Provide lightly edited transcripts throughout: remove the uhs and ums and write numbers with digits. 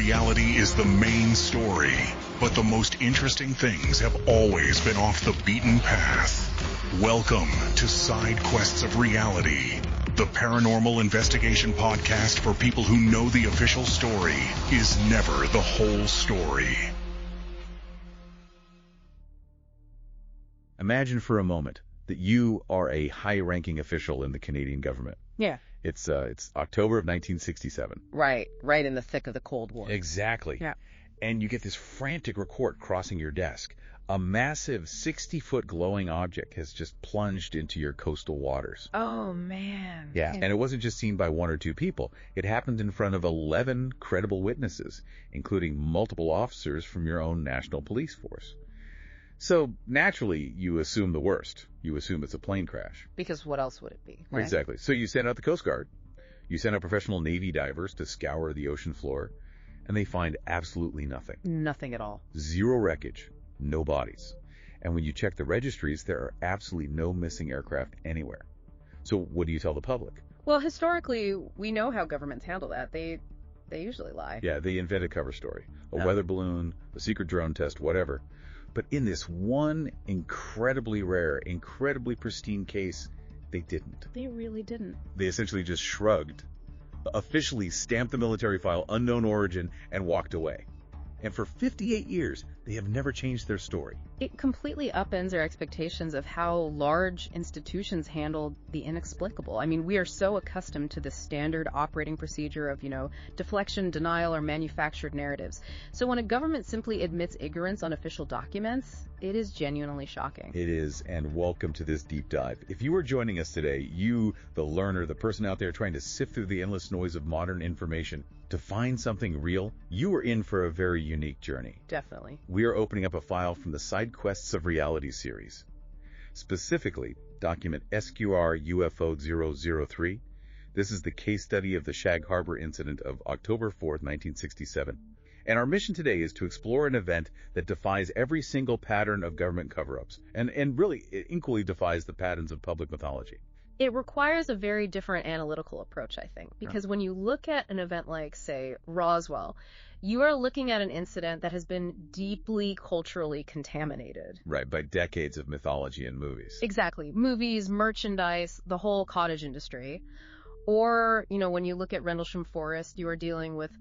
reality is the main story, but the most interesting things have always been off the beaten path. Welcome to Side Quests of Reality, the paranormal investigation podcast for people who know the official story is never the whole story. Imagine for a moment that you are a high-ranking official in the Canadian government. Yeah. It's October of 1967. Right in the thick of the Cold War. Exactly. Yeah. And you get this frantic report crossing your desk. A massive 60-foot glowing object has just plunged into your coastal waters. Oh, man. Yeah, and it wasn't just seen by one or two people. It happened in front of 11 credible witnesses, including multiple officers from your own national police force. So, naturally, you assume the worst. You assume it's a plane crash. Because what else would it be, right? Exactly. So you send out the Coast Guard. You send out professional Navy divers to scour the ocean floor, and they find absolutely nothing. Nothing at all. Zero wreckage, no bodies. And when you check the registries, there are absolutely no missing aircraft anywhere. So what do you tell the public? Well, historically, we know how governments handle that. They usually lie. Yeah, they invent a cover story. A weather balloon, a secret drone test, whatever. But in this one incredibly rare, incredibly pristine case, they didn't. They really didn't. They essentially just shrugged, officially stamped the military file, unknown origin, and walked away. And for 58 years, they have never changed their story. It completely upends our expectations of how large institutions handle the inexplicable. I mean, we are so accustomed to the standard operating procedure of, deflection, denial, or manufactured narratives. So when a government simply admits ignorance on official documents, it is genuinely shocking. It is, and welcome to this deep dive. If you are joining us today, you, the learner, the person out there trying to sift through the endless noise of modern information to find something real, you are in for a very unique journey. Definitely. We are opening up a file from the Side Quests of Reality series. Specifically, document SQR-UFO-003. This is the case study of the Shag Harbour incident of October 4th, 1967. And our mission today is to explore an event that defies every single pattern of government cover-ups, and really it equally defies the patterns of public mythology. It requires a very different analytical approach, I think, because when you look at an event like, say, Roswell, you are looking at an incident that has been deeply culturally contaminated. Right, by decades of mythology and movies. Exactly. Movies, merchandise, the whole cottage industry. Or, when you look at Rendlesham Forest, you are dealing with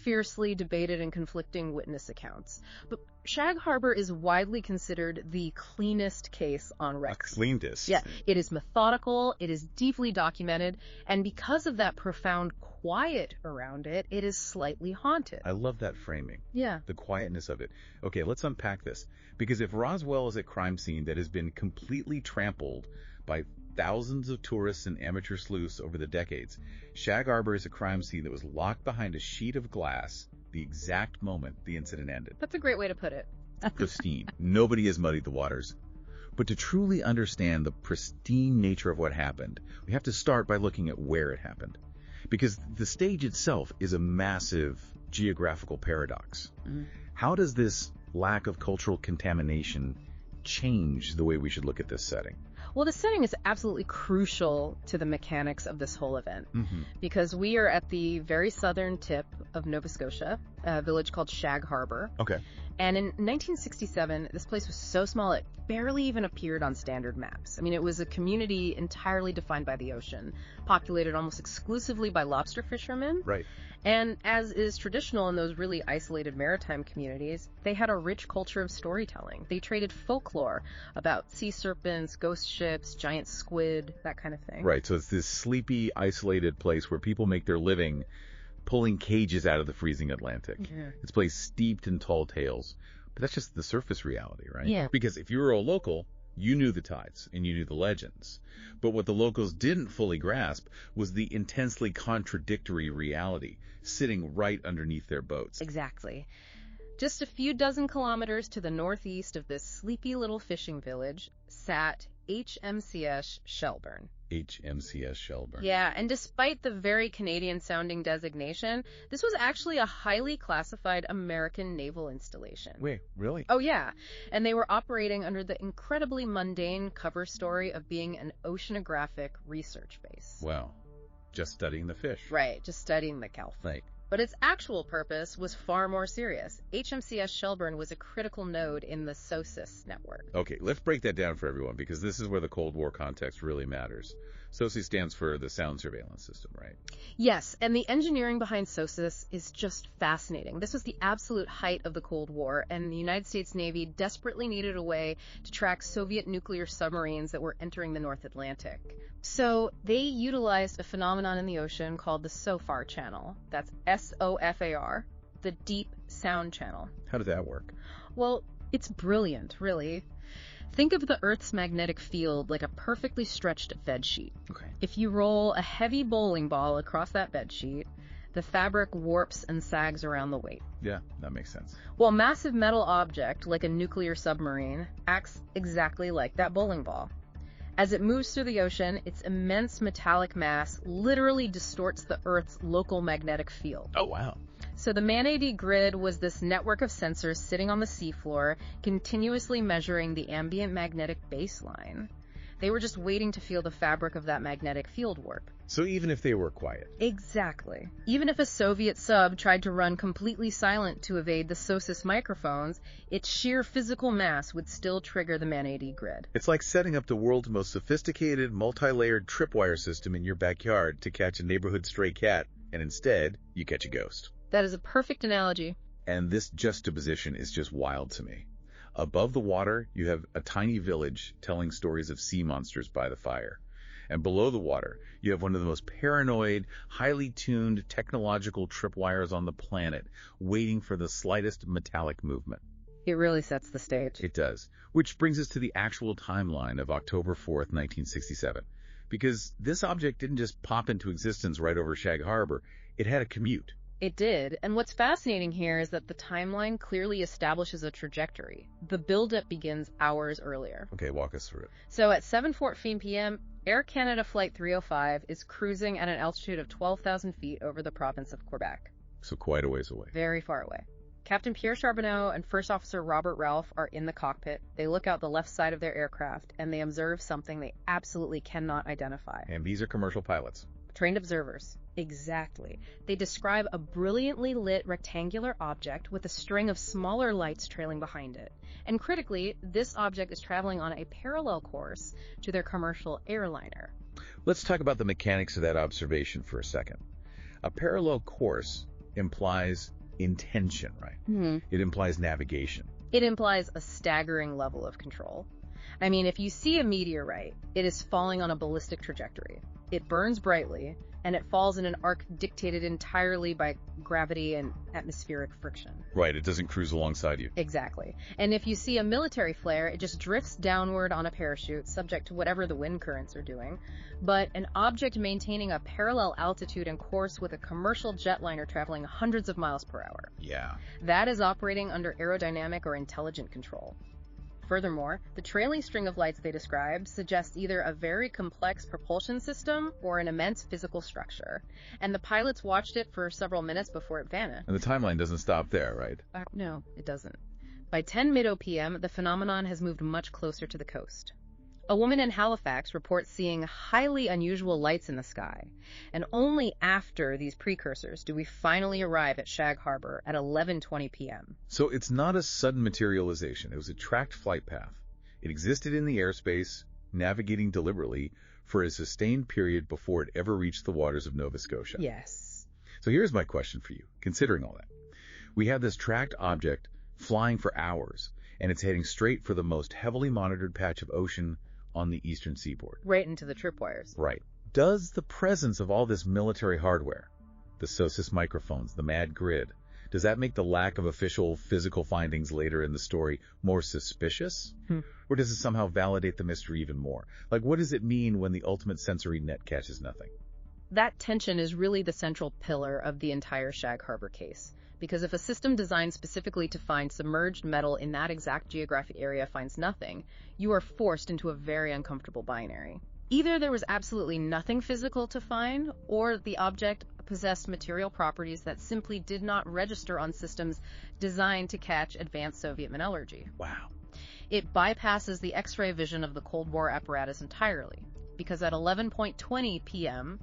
fiercely debated and conflicting witness accounts. But Shag Harbour is widely considered the cleanest case on record. Cleanest? Yeah, it is methodical, it is deeply documented, and because of that profound quiet around it, it is slightly haunted. I love that framing. Yeah. The quietness of it. Okay, let's unpack this. Because if Roswell is a crime scene that has been completely trampled by thousands of tourists and amateur sleuths over the decades, Shag Harbour is a crime scene that was locked behind a sheet of glass the exact moment the incident ended. That's a great way to put it. Pristine. Nobody has muddied the waters. But to truly understand the pristine nature of what happened, we have to start by looking at where it happened. Because the stage itself is a massive geographical paradox. Mm-hmm. How does this lack of cultural contamination change the way we should look at this setting? Well, the setting is absolutely crucial to the mechanics of this whole event, because we are at the very southern tip of Nova Scotia, a village called Shag Harbour. Okay. And in 1967, this place was so small it barely even appeared on standard maps. I mean, it was a community entirely defined by the ocean, populated almost exclusively by lobster fishermen. Right. And as is traditional in those really isolated maritime communities, they had a rich culture of storytelling. They traded folklore about sea serpents, ghost ships, giant squid, that kind of thing. Right, so it's this sleepy, isolated place where people make their living pulling cages out of the freezing Atlantic. Yeah. It's a place steeped in tall tales. But that's just the surface reality, right? Yeah. Because if you were a local, you knew the tides and you knew the legends. But what the locals didn't fully grasp was the intensely contradictory reality sitting right underneath their boats. Exactly. Just a few dozen kilometers to the northeast of this sleepy little fishing village sat HMCS Shelburne. HMCS Shelburne. Yeah, and despite the very Canadian-sounding designation, this was actually a highly classified American naval installation. Wait, really? Oh, yeah. And they were operating under the incredibly mundane cover story of being an oceanographic research base. Wow. Just studying the fish. Right, just studying the kelp. Like, But its actual purpose was far more serious. HMCS Shelburne was a critical node in the SOSUS network. Okay, let's break that down for everyone, because this is where the Cold War context really matters. SOSUS stands for the Sound Surveillance System, right? Yes, and the engineering behind SOSUS is just fascinating. This was the absolute height of the Cold War, and the United States Navy desperately needed a way to track Soviet nuclear submarines that were entering the North Atlantic. So they utilized a phenomenon in the ocean called the SOFAR channel. That's SOFAR, the Deep Sound Channel. How did that work? Well, it's brilliant, really. Think of the Earth's magnetic field like a perfectly stretched bed sheet. Okay. If you roll a heavy bowling ball across that bed sheet, the fabric warps and sags around the weight. Yeah, that makes sense. Well, a massive metal object, like a nuclear submarine, acts exactly like that bowling ball. As it moves through the ocean, its immense metallic mass literally distorts the Earth's local magnetic field. Oh, wow. So the man-AD grid was this network of sensors sitting on the seafloor, continuously measuring the ambient magnetic baseline. They were just waiting to feel the fabric of that magnetic field warp. So even if they were quiet. Exactly. Even if a Soviet sub tried to run completely silent to evade the SOSUS microphones, its sheer physical mass would still trigger the man-AD grid. It's like setting up the world's most sophisticated, multi-layered tripwire system in your backyard to catch a neighborhood stray cat, and instead, you catch a ghost. That is a perfect analogy. And this juxtaposition is just wild to me. Above the water, you have a tiny village telling stories of sea monsters by the fire. And below the water, you have one of the most paranoid, highly tuned technological tripwires on the planet, waiting for the slightest metallic movement. It really sets the stage. It does. Which brings us to the actual timeline of October 4th, 1967. Because this object didn't just pop into existence right over Shag Harbour, it had a commute. It did, and what's fascinating here is that the timeline clearly establishes a trajectory. The buildup begins hours earlier. Okay, walk us through it. So at 7:14 p.m., Air Canada Flight 305 is cruising at an altitude of 12,000 feet over the province of Quebec. So quite a ways away. Very far away. Captain Pierre Charbonneau and First Officer Robert Ralph are in the cockpit. They look out the left side of their aircraft, and they observe something they absolutely cannot identify. And these are commercial pilots. Trained observers. Exactly. They describe a brilliantly lit rectangular object with a string of smaller lights trailing behind it. And critically, this object is traveling on a parallel course to their commercial airliner. Let's talk about the mechanics of that observation for a second. A parallel course implies intention, right? Mm-hmm. It implies navigation. It implies a staggering level of control. I mean, if you see a meteorite, it is falling on a ballistic trajectory. It burns brightly, and it falls in an arc dictated entirely by gravity and atmospheric friction. Right, it doesn't cruise alongside you. Exactly. And if you see a military flare, it just drifts downward on a parachute, subject to whatever the wind currents are doing. But an object maintaining a parallel altitude and course with a commercial jetliner traveling hundreds of miles per hour. Yeah. That is operating under aerodynamic or intelligent control. Furthermore, the trailing string of lights they describe suggests either a very complex propulsion system or an immense physical structure. And the pilots watched it for several minutes before it vanished. And the timeline doesn't stop there, right? No, it doesn't. By 10 mid p.m., the phenomenon has moved much closer to the coast. A woman in Halifax reports seeing highly unusual lights in the sky, and only after these precursors do we finally arrive at Shag Harbour at 11:20 p.m. So it's not a sudden materialization. It was a tracked flight path. It existed in the airspace, navigating deliberately for a sustained period before it ever reached the waters of Nova Scotia. Yes. So here's my question for you, considering all that. We have this tracked object flying for hours, and it's heading straight for the most heavily monitored patch of ocean on the eastern seaboard. Right into the tripwires. Right. Does the presence of all this military hardware, the SOSUS microphones, the mad grid, does that make the lack of official physical findings later in the story more suspicious? Or does it somehow validate the mystery even more? Like, what does it mean when the ultimate sensory net catches nothing? That tension is really the central pillar of the entire Shag Harbour case. Because if a system designed specifically to find submerged metal in that exact geographic area finds nothing, you are forced into a very uncomfortable binary. Either there was absolutely nothing physical to find, or the object possessed material properties that simply did not register on systems designed to catch advanced Soviet metallurgy. Wow. It bypasses the X-ray vision of the Cold War apparatus entirely, because at 11:20 p.m.,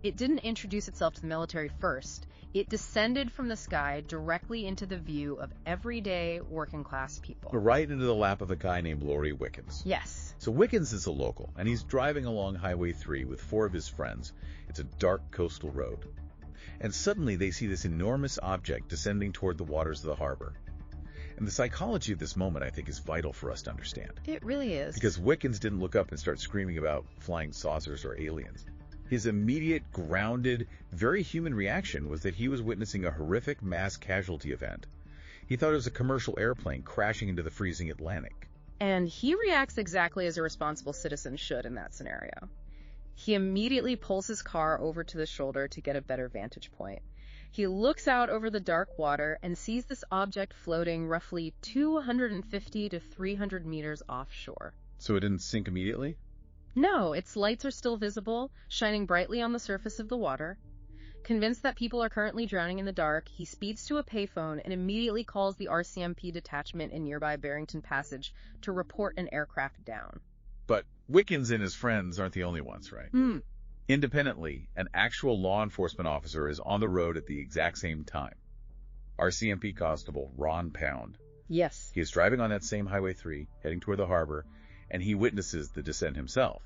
It didn't introduce itself to the military first. It descended from the sky directly into the view of everyday working-class people. Right into the lap of a guy named Laurie Wickens. Yes. So Wickens is a local, and he's driving along Highway 3 with 4 of his friends. It's a dark coastal road. And suddenly they see this enormous object descending toward the waters of the harbor. And the psychology of this moment, I think, is vital for us to understand. It really is. Because Wickens didn't look up and start screaming about flying saucers or aliens. His immediate, grounded, very human reaction was that he was witnessing a horrific mass casualty event. He thought it was a commercial airplane crashing into the freezing Atlantic. And he reacts exactly as a responsible citizen should in that scenario. He immediately pulls his car over to the shoulder to get a better vantage point. He looks out over the dark water and sees this object floating roughly 250 to 300 meters offshore. So it didn't sink immediately? No, its lights are still visible, shining brightly on the surface of the water. Convinced that people are currently drowning in the dark, he speeds to a payphone and immediately calls the RCMP detachment in nearby Barrington Passage to report an aircraft down. But Wickens and his friends aren't the only ones, right? Independently, an actual law enforcement officer is on the road at the exact same time. RCMP Constable Ron Pound. Yes. He is driving on that same Highway 3, heading toward the harbor, and he witnesses the descent himself.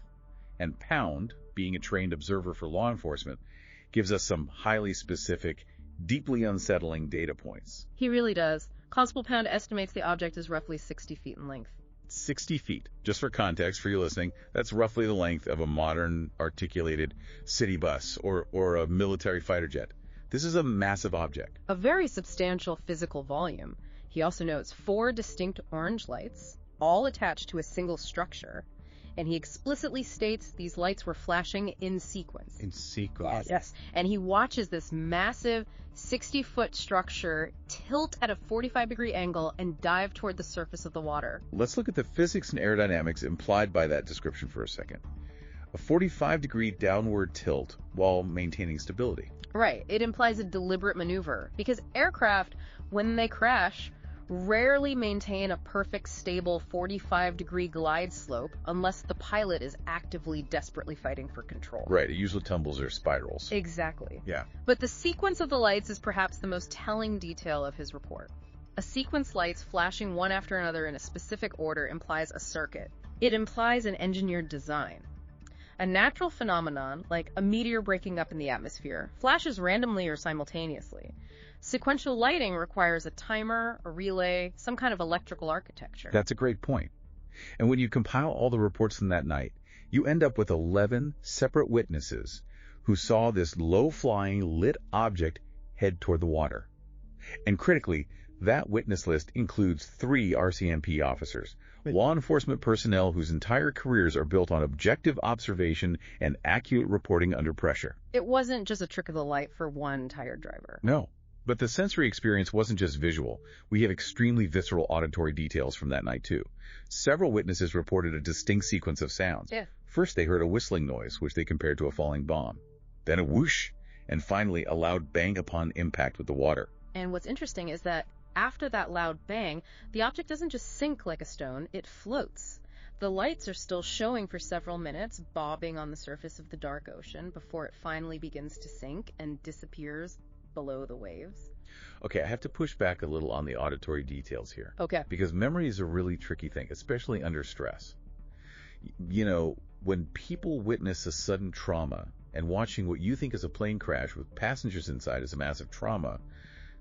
And Pound, being a trained observer for law enforcement, gives us some highly specific, deeply unsettling data points. He really does. Constable Pound estimates the object is roughly 60 feet in length. 60 feet. Just for context, for you listening, that's roughly the length of a modern articulated city bus or a military fighter jet. This is a massive object. A very substantial physical volume. He also notes 4 distinct orange lights, all attached to a single structure, and he explicitly states these lights were flashing in sequence. In sequence. Yes. And he watches this massive 60-foot structure tilt at a 45-degree angle and dive toward the surface of the water. Let's look at the physics and aerodynamics implied by that description for a second. A 45-degree downward tilt while maintaining stability. Right. It implies a deliberate maneuver, because aircraft, when they crash, rarely maintain a perfect, stable 45-degree glide slope unless the pilot is actively, desperately fighting for control. Right, it usually tumbles or spirals. Exactly. Yeah. But the sequence of the lights is perhaps the most telling detail of his report. A sequence lights flashing one after another in a specific order implies a circuit. It implies an engineered design. A natural phenomenon, like a meteor breaking up in the atmosphere, flashes randomly or simultaneously. Sequential lighting requires a timer, a relay, some kind of electrical architecture. That's a great point. And when you compile all the reports from that night, you end up with 11 separate witnesses who saw this low-flying lit object head toward the water. And critically, that witness list includes 3 RCMP officers, law enforcement personnel whose entire careers are built on objective observation and accurate reporting under pressure. It wasn't just a trick of the light for one tired driver. No. But the sensory experience wasn't just visual. We have extremely visceral auditory details from that night, too. Several witnesses reported a distinct sequence of sounds. Yeah. First, they heard a whistling noise, which they compared to a falling bomb. Then a whoosh, and finally a loud bang upon impact with the water. And what's interesting is that after that loud bang, the object doesn't just sink like a stone, it floats. The lights are still showing for several minutes, bobbing on the surface of the dark ocean before it finally begins to sink and disappears below the waves. Okay, I have to push back a little on the auditory details here. Okay. Because memory is a really tricky thing, especially under stress. You know, when people witness a sudden trauma and watching what you think is a plane crash with passengers inside is a massive trauma,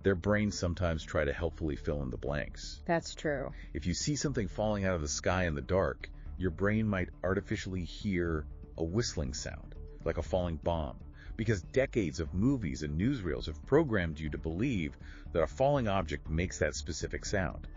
their brains sometimes try to helpfully fill in the blanks. That's true. If you see something falling out of the sky in the dark, your brain might artificially hear a whistling sound, like a falling bomb. Because decades of movies and newsreels have programmed you to believe that a falling object makes that specific sound.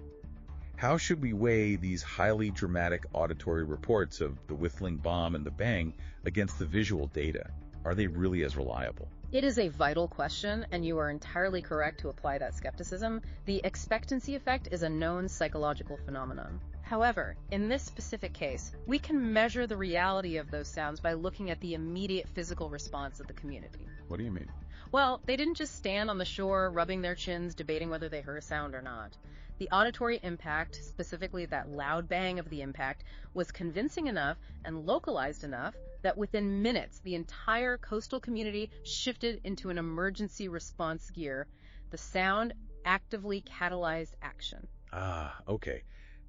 How should we weigh these highly dramatic auditory reports of the whistling bomb and the bang against the visual data? Are they really as reliable? It is a vital question, and you are entirely correct to apply that skepticism. The expectancy effect is a known psychological phenomenon. However, in this specific case, we can measure the reality of those sounds by looking at the immediate physical response of the community. What do you mean? Well, they didn't just stand on the shore, rubbing their chins, debating whether they heard a sound or not. The auditory impact, specifically that loud bang of the impact, was convincing enough and localized enough that within minutes, the entire coastal community shifted into an emergency response gear. The sound actively catalyzed action. Ah, okay.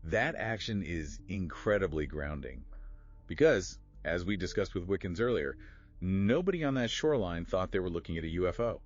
That action is incredibly grounding. Because, as we discussed with Wickens earlier, nobody on that shoreline thought they were looking at a UFO.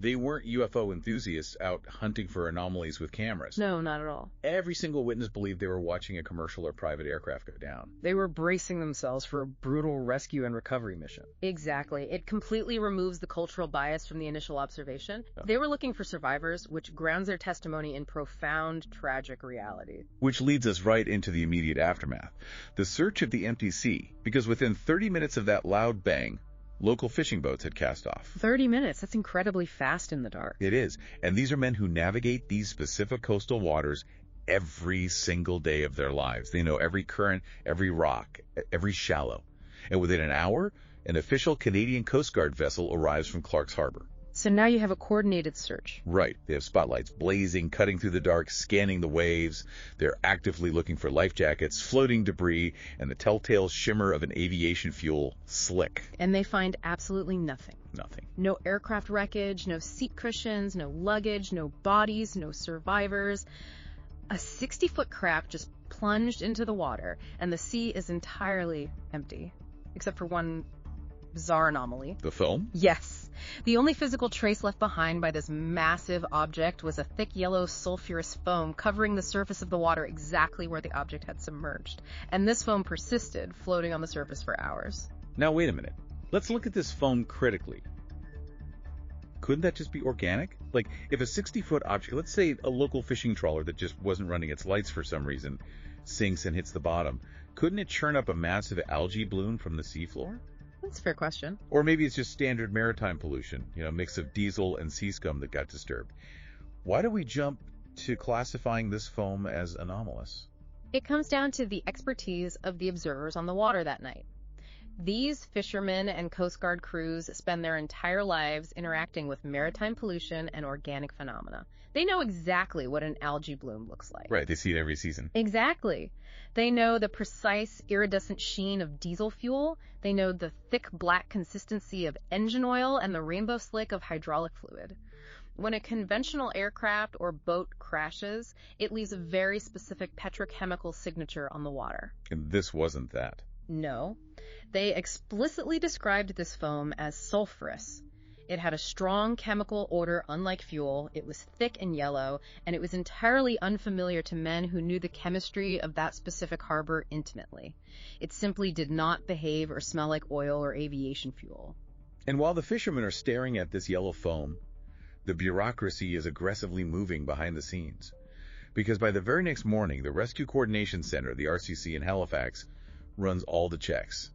They weren't UFO enthusiasts out hunting for anomalies with cameras. No, not at all. Every single witness believed they were watching a commercial or private aircraft go down. They were bracing themselves for a brutal rescue and recovery mission. Exactly. It completely removes the cultural bias from the initial observation. They were looking for survivors, which grounds their testimony in profound, tragic reality. Which leads us right into the immediate aftermath. The search of the empty sea, because within 30 minutes of that loud bang, local fishing boats had cast off. 30 minutes, that's incredibly fast in the dark. It is. And these are men who navigate these specific coastal waters every single day of their lives. They know every current, every rock, every shallow. And within an hour, an official Canadian Coast Guard vessel arrives from Clark's Harbour. So now you have a coordinated search. Right. They have spotlights blazing, cutting through the dark, scanning the waves. They're actively looking for life jackets, floating debris, and the telltale shimmer of an aviation fuel slick. And they find absolutely nothing. Nothing. No aircraft wreckage, no seat cushions, no luggage, no bodies, no survivors. A 60-foot craft just plunged into the water, and the sea is entirely empty, except for one bizarre anomaly. The foam? Yes. The only physical trace left behind by this massive object was a thick yellow sulfurous foam covering the surface of the water exactly where the object had submerged. And this foam persisted, floating on the surface for hours. Now, wait a minute. Let's look at this foam critically. Couldn't that just be organic? Like, if a 60-foot object, let's say a local fishing trawler that just wasn't running its lights for some reason, sinks and hits the bottom, couldn't it churn up a massive algae bloom from the seafloor? That's a fair question. Or maybe it's just standard maritime pollution, a mix of diesel and sea scum that got disturbed. Why do we jump to classifying this foam as anomalous? It comes down to the expertise of the observers on the water that night. These fishermen and Coast Guard crews spend their entire lives interacting with maritime pollution and organic phenomena. They know exactly what an algae bloom looks like. Right, they see it every season. Exactly. They know the precise iridescent sheen of diesel fuel. They know the thick black consistency of engine oil and the rainbow slick of hydraulic fluid. When a conventional aircraft or boat crashes, it leaves a very specific petrochemical signature on the water. And this wasn't that. No. They explicitly described this foam as sulfurous. It had a strong chemical odor unlike fuel, it was thick and yellow, and it was entirely unfamiliar to men who knew the chemistry of that specific harbor intimately. It simply did not behave or smell like oil or aviation fuel. And while the fishermen are staring at this yellow foam, the bureaucracy is aggressively moving behind the scenes. Because by the very next morning, the Rescue Coordination Center, the RCC in Halifax, runs all the checks.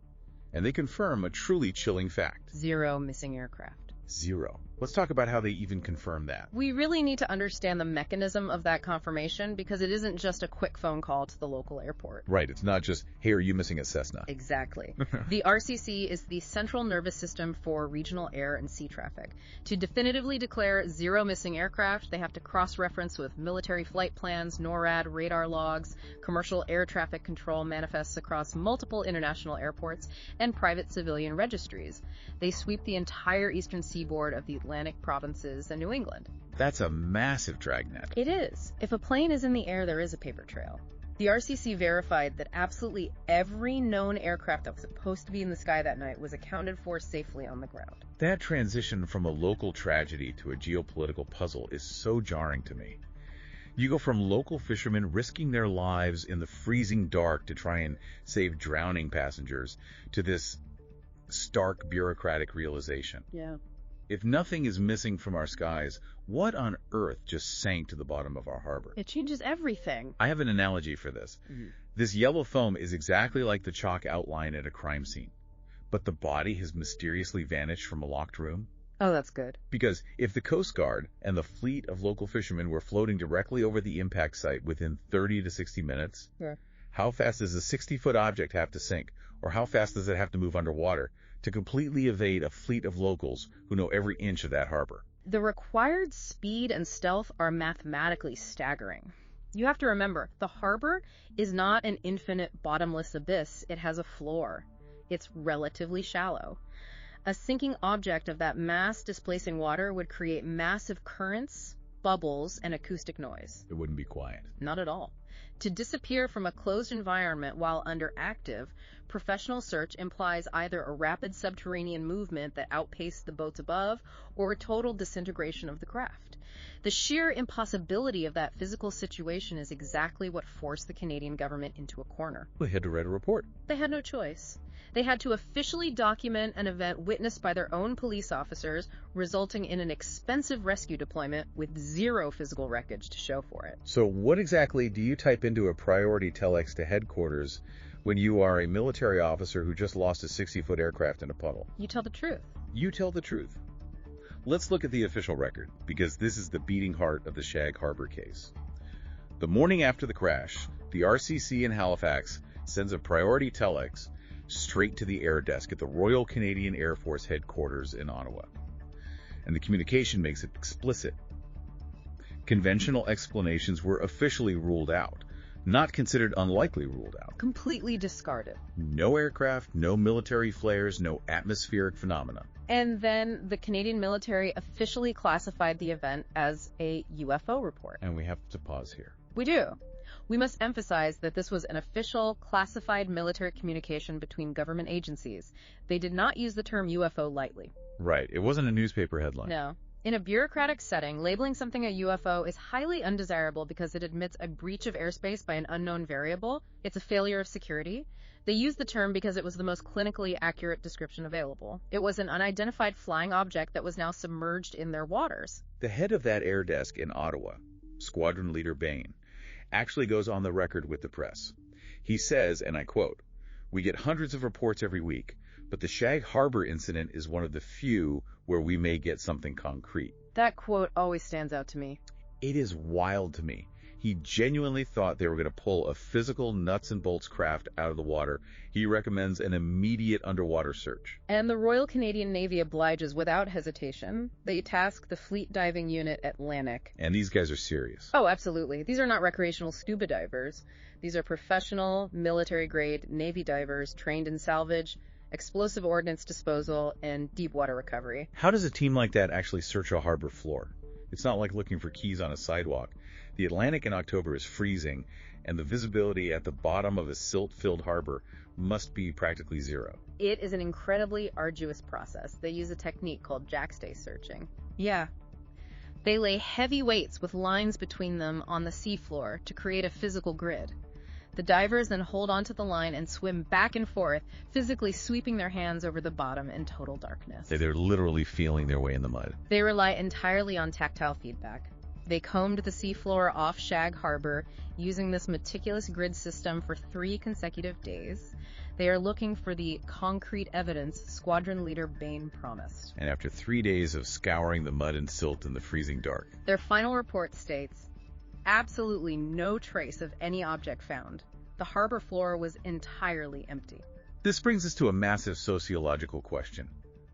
And they confirm a truly chilling fact. 0 missing aircraft. 0. Let's talk about how they even confirm that. We really need to understand the mechanism of that confirmation because it isn't just a quick phone call to the local airport. Right, it's not just, hey, are you missing a Cessna? Exactly. The RCC is the central nervous system for regional air and sea traffic. To definitively declare 0 missing aircraft, they have to cross-reference with military flight plans, NORAD, radar logs, commercial air traffic control manifests across multiple international airports, and private civilian registries. They sweep the entire eastern seaboard of the Atlantic provinces and New England. That's a massive dragnet. It is. If a plane is in the air, there is a paper trail. The RCC verified that absolutely every known aircraft that was supposed to be in the sky that night was accounted for safely on the ground. That transition from a local tragedy to a geopolitical puzzle is so jarring to me. You go from local fishermen risking their lives in the freezing dark to try and save drowning passengers to this stark bureaucratic realization. Yeah. If nothing is missing from our skies, what on earth just sank to the bottom of our harbor? It changes everything. I have an analogy for this. This yellow foam is exactly like the chalk outline at a crime scene, but the body has mysteriously vanished from a locked room. Oh, that's good. Because if the Coast Guard and the fleet of local fishermen were floating directly over the impact site within 30 to 60 minutes, how fast does a 60-foot object have to sink? Or how fast does it have to move underwater to completely evade a fleet of locals who know every inch of that harbor. The required speed and stealth are mathematically staggering. You have to remember, the harbor is not an infinite bottomless abyss. It has a floor. It's relatively shallow. A sinking object of that mass displacing water would create massive currents, bubbles, and acoustic noise. It wouldn't be quiet. Not at all. To disappear from a closed environment while under active, professional search implies either a rapid subterranean movement that outpaced the boats above or a total disintegration of the craft. The sheer impossibility of that physical situation is exactly what forced the Canadian government into a corner. They had to write a report. They had no choice. They had to officially document an event witnessed by their own police officers, resulting in an expensive rescue deployment with zero physical wreckage to show for it. So what exactly do you type into a priority telex to headquarters when you are a military officer who just lost a 60-foot aircraft in a puddle? You tell the truth. You tell the truth. Let's look at the official record, because this is the beating heart of the Shag Harbour case. The morning after the crash, the RCC in Halifax sends a priority telex straight to the air desk at the Royal Canadian Air Force headquarters in Ottawa. And the communication makes it explicit. Conventional explanations were officially ruled out, not considered unlikely ruled out. Completely discarded. No aircraft, no military flares, no atmospheric phenomena. And then the Canadian military officially classified the event as a UFO report. And we have to pause here. We do. We must emphasize that this was an official, classified military communication between government agencies. They did not use the term UFO lightly. Right. It wasn't a newspaper headline. No. In a bureaucratic setting, labeling something a UFO is highly undesirable because it admits a breach of airspace by an unknown variable. It's a failure of security. They used the term because it was the most clinically accurate description available. It was an unidentified flying object that was now submerged in their waters. The head of that air desk in Ottawa, Squadron Leader Bain, actually goes on the record with the press. He says, and I quote, "We get hundreds of reports every week, but the Shag Harbour incident is one of the few where we may get something concrete." That quote always stands out to me. It is wild to me. He genuinely thought they were going to pull a physical nuts and bolts craft out of the water. He recommends an immediate underwater search. And the Royal Canadian Navy obliges without hesitation. They task the Fleet Diving Unit Atlantic. And these guys are serious. Oh, absolutely. These are not recreational scuba divers. These are professional, military-grade Navy divers trained in salvage, explosive ordnance disposal, and deep water recovery. How does a team like that actually search a harbor floor? It's not like looking for keys on a sidewalk. The Atlantic in October is freezing, and the visibility at the bottom of a silt-filled harbor must be practically zero. It is an incredibly arduous process. They use a technique called jackstay searching. Yeah. They lay heavy weights with lines between them on the seafloor to create a physical grid. The divers then hold onto the line and swim back and forth, physically sweeping their hands over the bottom in total darkness. They're literally feeling their way in the mud. They rely entirely on tactile feedback. They combed the seafloor off Shag Harbour using this meticulous grid system for 3 consecutive days. They are looking for the concrete evidence Squadron Leader Bain promised. And after 3 days of scouring the mud and silt in the freezing dark, their final report states, absolutely no trace of any object found. The harbor floor was entirely empty. This brings us to a massive sociological question.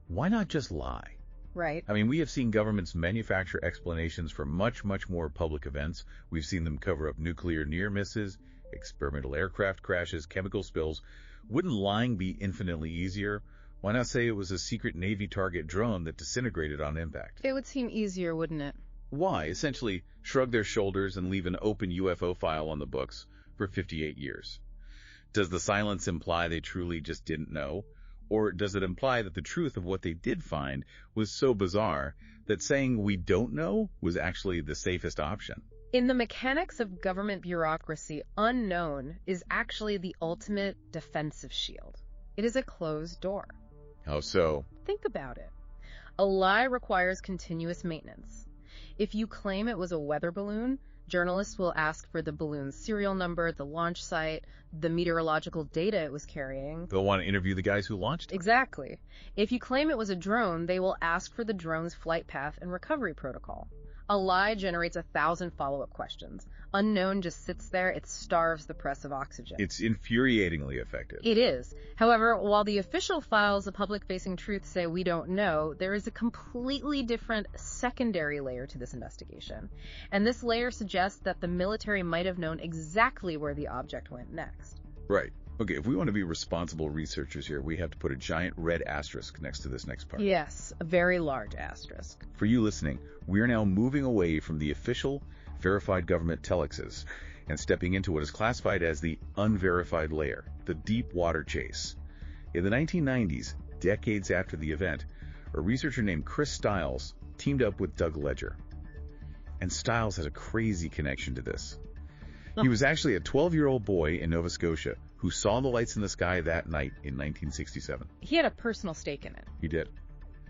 Why not just lie? Right. I mean, we have seen governments manufacture explanations for much, much more public events. We've seen them cover up nuclear near misses, experimental aircraft crashes, chemical spills. Wouldn't lying be infinitely easier? Why not say it was a secret Navy target drone that disintegrated on impact? It would seem easier, wouldn't it? Why? Essentially, shrug their shoulders and leave an open UFO file on the books for 58 years. Does the silence imply they truly just didn't know? Or does it imply that the truth of what they did find was so bizarre that saying we don't know was actually the safest option? In the mechanics of government bureaucracy, unknown is actually the ultimate defensive shield. It is a closed door. How so? Think about it. A lie requires continuous maintenance. If you claim it was a weather balloon, journalists will ask for the balloon's serial number, the launch site, the meteorological data it was carrying. They'll want to interview the guys who launched it. Exactly. If you claim it was a drone, they will ask for the drone's flight path and recovery protocol. A lie generates 1,000 follow-up questions. Unknown just sits there. It starves the press of oxygen. It's infuriatingly effective. It is. However, while the official files of public-facing truth say we don't know, there is a completely different secondary layer to this investigation. And this layer suggests that the military might have known exactly where the object went next. Right. Okay, if we want to be responsible researchers here, we have to put a giant red asterisk next to this next part. Yes, a very large asterisk. For you listening, we are now moving away from the official, verified government telexes and stepping into what is classified as the unverified layer, the deep water chase. In the 1990s, decades after the event, a researcher named Chris Stiles teamed up with Doug Ledger. And Stiles has a crazy connection to this. He was actually a 12-year-old boy in Nova Scotia who saw the lights in the sky that night in 1967. He had a personal stake in it. He did.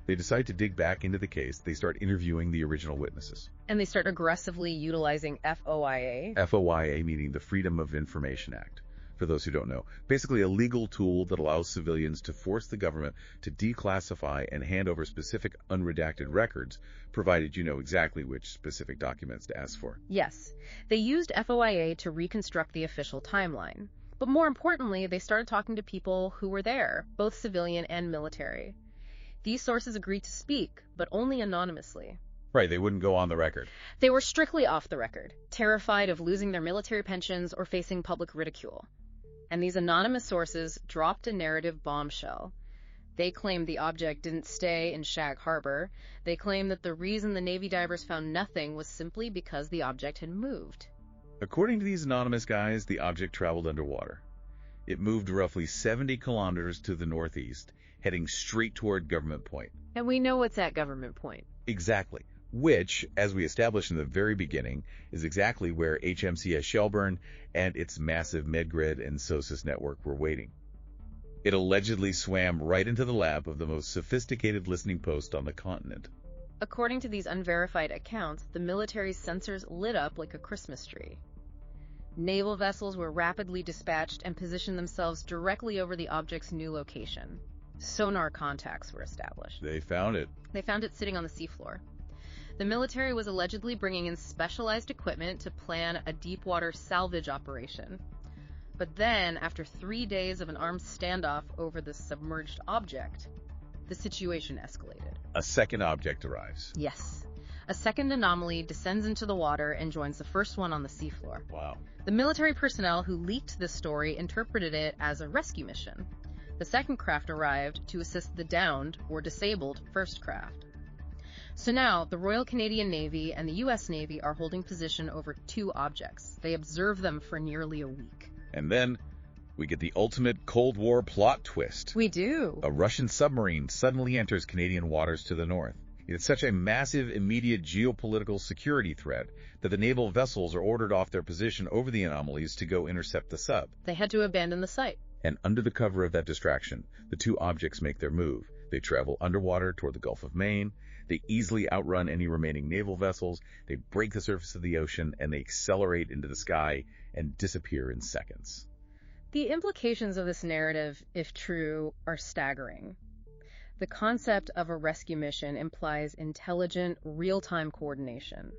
They decide to dig back into the case. They start interviewing the original witnesses. And they start aggressively utilizing FOIA. FOIA meaning the Freedom of Information Act, for those who don't know. Basically a legal tool that allows civilians to force the government to declassify and hand over specific unredacted records, provided you know exactly which specific documents to ask for. Yes. They used FOIA to reconstruct the official timeline. But more importantly, they started talking to people who were there, both civilian and military. These sources agreed to speak, but only anonymously. Right, they wouldn't go on the record. They were strictly off the record, terrified of losing their military pensions or facing public ridicule. And these anonymous sources dropped a narrative bombshell. They claimed the object didn't stay in Shag Harbour. They claimed that the reason the Navy divers found nothing was simply because the object had moved. According to these anonymous guys, the object traveled underwater. It moved roughly 70 kilometers to the northeast, heading straight toward Government Point. And we know what's at Government Point. Exactly. Which, as we established in the very beginning, is exactly where HMCS Shelburne and its massive Medgrid and SOSUS network were waiting. It allegedly swam right into the lap of the most sophisticated listening post on the continent. According to these unverified accounts, the military's sensors lit up like a Christmas tree. Naval vessels were rapidly dispatched and positioned themselves directly over the object's new location. Sonar contacts were established. They found it. They found it sitting on the seafloor. The military was allegedly bringing in specialized equipment to plan a deep-water salvage operation. But then, after 3 days of an armed standoff over the submerged object, the situation escalated. A second object arrives. Yes. A second anomaly descends into the water and joins the first one on the seafloor. Wow. The military personnel who leaked this story interpreted it as a rescue mission. The second craft arrived to assist the downed or disabled first craft. So now, the Royal Canadian Navy and the U.S. Navy are holding position over two objects. They observe them for nearly a week. And then we get the ultimate Cold War plot twist. We do. A Russian submarine suddenly enters Canadian waters to the north. It's such a massive, immediate geopolitical security threat that the naval vessels are ordered off their position over the anomalies to go intercept the sub. They had to abandon the site. And under the cover of that distraction, the two objects make their move. They travel underwater toward the Gulf of Maine. They easily outrun any remaining naval vessels. They break the surface of the ocean, and they accelerate into the sky and disappear in seconds. The implications of this narrative, if true, are staggering. The concept of a rescue mission implies intelligent, real-time coordination.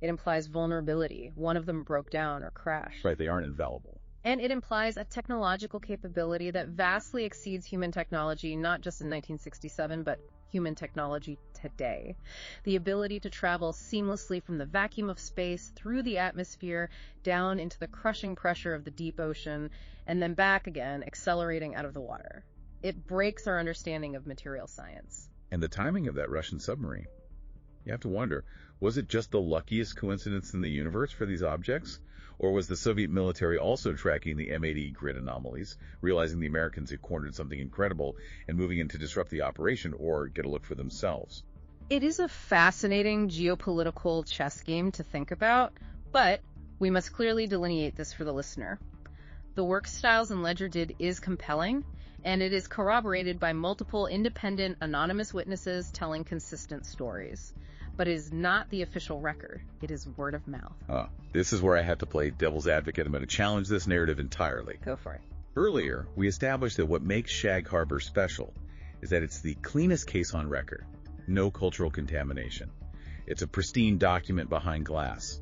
It implies vulnerability. One of them broke down or crashed. Right, they aren't infallible. And it implies a technological capability that vastly exceeds human technology, not just in 1967, but human technology today. The ability to travel seamlessly from the vacuum of space through the atmosphere down into the crushing pressure of the deep ocean, and then back again, accelerating out of the water. It breaks our understanding of material science. And the timing of that Russian submarine. You have to wonder, was it just the luckiest coincidence in the universe for these objects? Or was the Soviet military also tracking the M80 grid anomalies, realizing the Americans had cornered something incredible and moving in to disrupt the operation or get a look for themselves? It is a fascinating geopolitical chess game to think about, but we must clearly delineate this for the listener. The work Stiles and Ledger did is compelling, and it is corroborated by multiple independent, anonymous witnesses telling consistent stories. But it is not the official record. It is word of mouth. This is where I have to play devil's advocate. I'm going to challenge this narrative entirely. Go for it. Earlier, we established that what makes Shag Harbour special is that it's the cleanest case on record. No cultural contamination. It's a pristine document behind glass.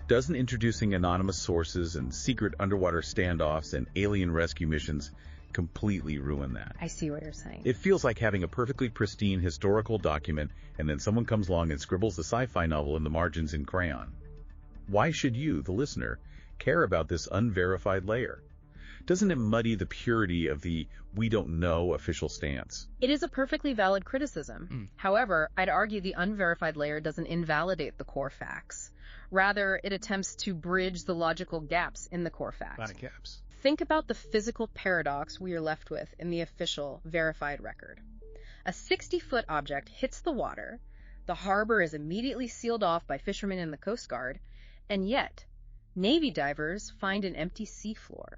Doesn't introducing anonymous sources and secret underwater standoffs and alien rescue missions completely ruin that? I see what you're saying. It feels like having a perfectly pristine historical document and then someone comes along and scribbles a sci-fi novel in the margins in crayon. Why should you, the listener, care about this unverified layer? Doesn't it muddy the purity of the "we don't know" official stance? It is a perfectly valid criticism. However, I'd argue the unverified layer doesn't invalidate the core facts. Rather, it attempts to bridge the logical gaps in the core facts. A lot of gaps. Think about the physical paradox we are left with in the official verified record. A 60-foot object hits the water, the harbor is immediately sealed off by fishermen and the Coast Guard, and yet, Navy divers find an empty seafloor.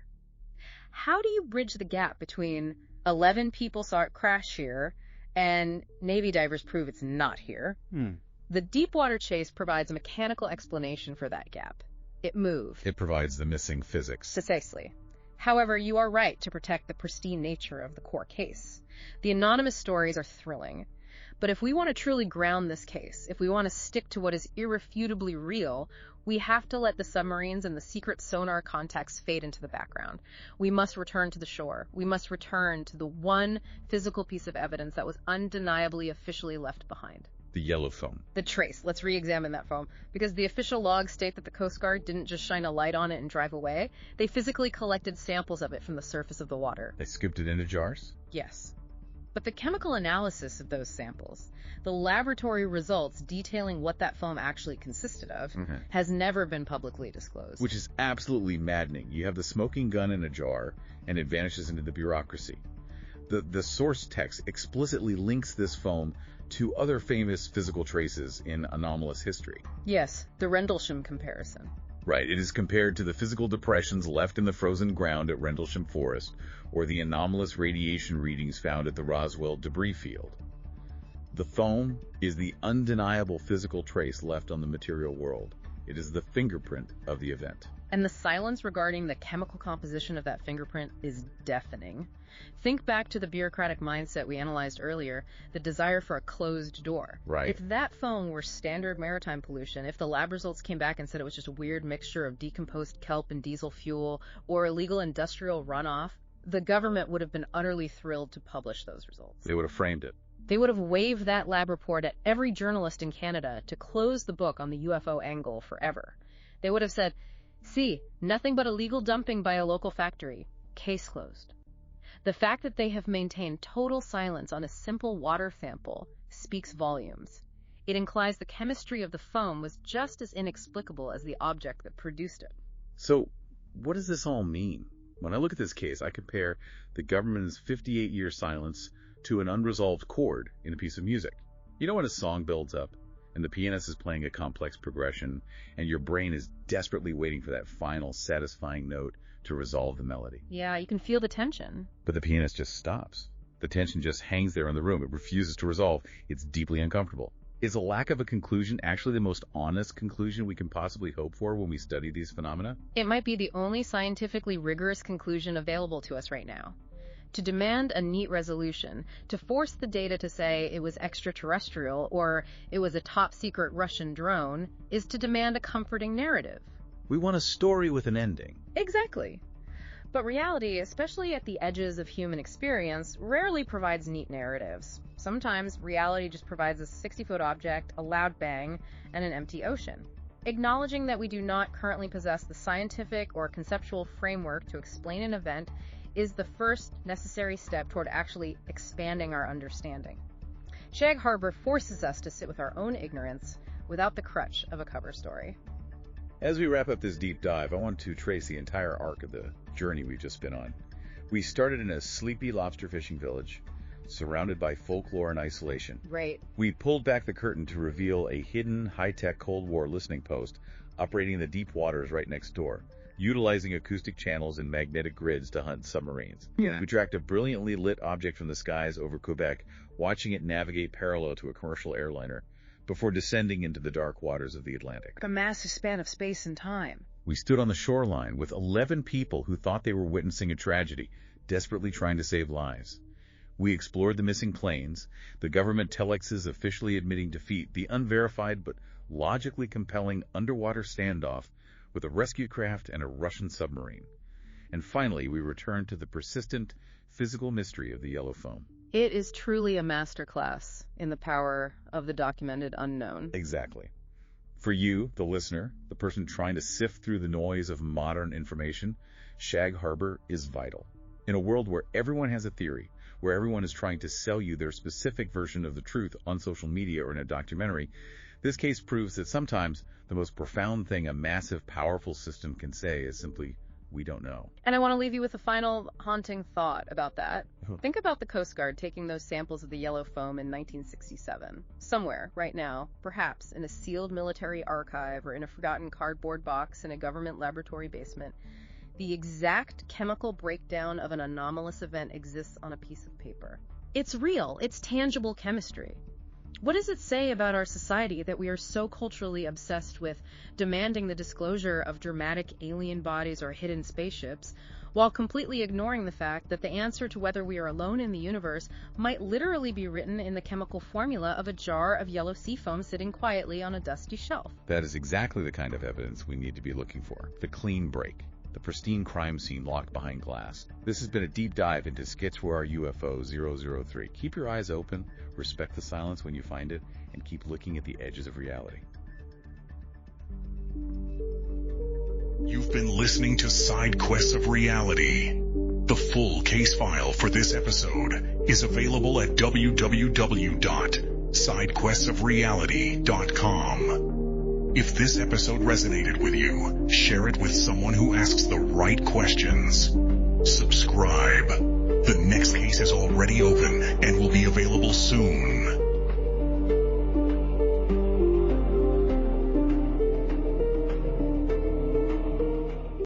How do you bridge the gap between 11 people saw it crash here and Navy divers prove it's not here? The Deepwater Chase provides a mechanical explanation for that gap. It moved. It provides the missing physics. Precisely. However, you are right to protect the pristine nature of the core case. The anonymous stories are thrilling. But if we want to truly ground this case, if we want to stick to what is irrefutably real, we have to let the submarines and the secret sonar contacts fade into the background. We must return to the shore. We must return to the one physical piece of evidence that was undeniably officially left behind. The yellow foam. The trace. Let's re-examine that foam. Because the official logs state that the Coast Guard didn't just shine a light on it and drive away. They physically collected samples of it from the surface of the water. They scooped it into jars? Yes. But the chemical analysis of those samples, the laboratory results detailing what that foam actually consisted of, has never been publicly disclosed. Which is absolutely maddening. You have the smoking gun in a jar, and it vanishes into the bureaucracy. The source text explicitly links this foam to other famous physical traces in anomalous history. Yes, the Rendlesham comparison. Right, it is compared to the physical depressions left in the frozen ground at Rendlesham Forest, or the anomalous radiation readings found at the Roswell debris field. The foam is the undeniable physical trace left on the material world. It is the fingerprint of the event. And the silence regarding the chemical composition of that fingerprint is deafening. Think back to the bureaucratic mindset we analyzed earlier, the desire for a closed door. Right. If that foam were standard maritime pollution, if the lab results came back and said it was just a weird mixture of decomposed kelp and diesel fuel or illegal industrial runoff, the government would have been utterly thrilled to publish those results. They would have framed it. They would have waved that lab report at every journalist in Canada to close the book on the UFO angle forever. They would have said, "See, nothing but illegal dumping by a local factory. Case closed." The fact that they have maintained total silence on a simple water sample speaks volumes. It implies the chemistry of the foam was just as inexplicable as the object that produced it. So, what does this all mean? When I look at this case, I compare the government's 58-year silence to an unresolved chord in a piece of music. You know when a song builds up, and the pianist is playing a complex progression, and your brain is desperately waiting for that final, satisfying note to resolve the melody. Yeah, you can feel the tension. But the pianist just stops. The tension just hangs there in the room. It refuses to resolve. It's deeply uncomfortable. Is a lack of a conclusion actually the most honest conclusion we can possibly hope for when we study these phenomena? It might be the only scientifically rigorous conclusion available to us right now. To demand a neat resolution, to force the data to say it was extraterrestrial or it was a top-secret Russian drone, is to demand a comforting narrative. We want a story with an ending. Exactly. But reality, especially at the edges of human experience, rarely provides neat narratives. Sometimes reality just provides a 60-foot object, a loud bang, and an empty ocean. Acknowledging that we do not currently possess the scientific or conceptual framework to explain an event is the first necessary step toward actually expanding our understanding. Shag Harbour forces us to sit with our own ignorance without the crutch of a cover story. As we wrap up this deep dive, I want to trace the entire arc of the journey we've just been on. We started in a sleepy lobster fishing village, surrounded by folklore and isolation. Right. We pulled back the curtain to reveal a hidden, high-tech Cold War listening post operating in the deep waters right next door, utilizing acoustic channels and magnetic grids to hunt submarines. Yeah. We tracked a brilliantly lit object from the skies over Quebec, watching it navigate parallel to a commercial airliner, before descending into the dark waters of the Atlantic. A massive span of space and time. We stood on the shoreline with 11 people who thought they were witnessing a tragedy, desperately trying to save lives. We explored the missing planes, the government telexes officially admitting defeat, the unverified but logically compelling underwater standoff with a rescue craft and a Russian submarine. And finally, we return to the persistent physical mystery of the yellow foam. It is truly a masterclass in the power of the documented unknown. Exactly. For you, the listener, the person trying to sift through the noise of modern information, Shag Harbour is vital. In a world where everyone has a theory, where everyone is trying to sell you their specific version of the truth on social media or in a documentary, this case proves that sometimes the most profound thing a massive, powerful system can say is simply, we don't know. And I want to leave you with a final haunting thought about that. Think about the Coast Guard taking those samples of the yellow foam in 1967. Somewhere, right now, perhaps in a sealed military archive or in a forgotten cardboard box in a government laboratory basement, the exact chemical breakdown of an anomalous event exists on a piece of paper. It's real. It's tangible chemistry. What does it say about our society that we are so culturally obsessed with demanding the disclosure of dramatic alien bodies or hidden spaceships, while completely ignoring the fact that the answer to whether we are alone in the universe might literally be written in the chemical formula of a jar of yellow sea foam sitting quietly on a dusty shelf? That is exactly the kind of evidence we need to be looking for. The clean break. The pristine crime scene locked behind glass. This has been a deep dive into SQR-UFO-003. Keep your eyes open, respect the silence when you find it, and keep looking at the edges of reality. You've been listening to Side Quests of Reality. The full case file for this episode is available at www.sidequestsofreality.com. If this episode resonated with you, share it with someone who asks the right questions. Subscribe. The next case is already open and will be available soon.